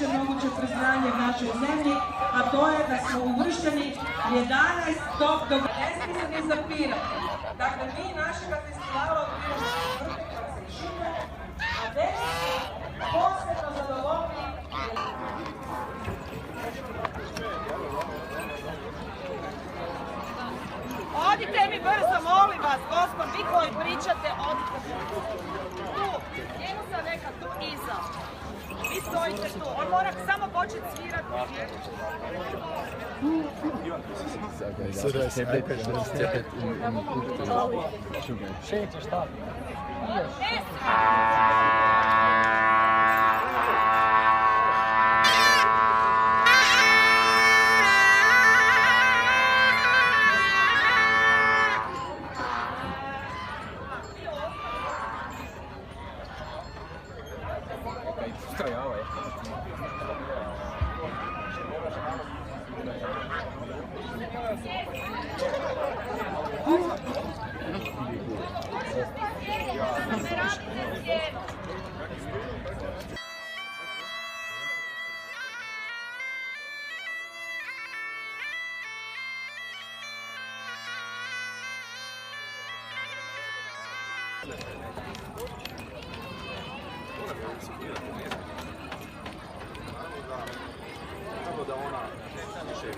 najveće moguće priznanje u našoj zemlji, a to je da smo uvršteni 11 top događaja. Ne smije se ni zapirati. Dakle, mi našega festivala odbiramo vrte kad se išite, a 10 posebno zadovoljni. Odite mi brzo, molim vas, gospod, vi koji pričate, odite tu, njemu sam neka tu iza. Vi stojite tu, on mora samo početi svirati. So das iPad Schäfer stark. Da ona više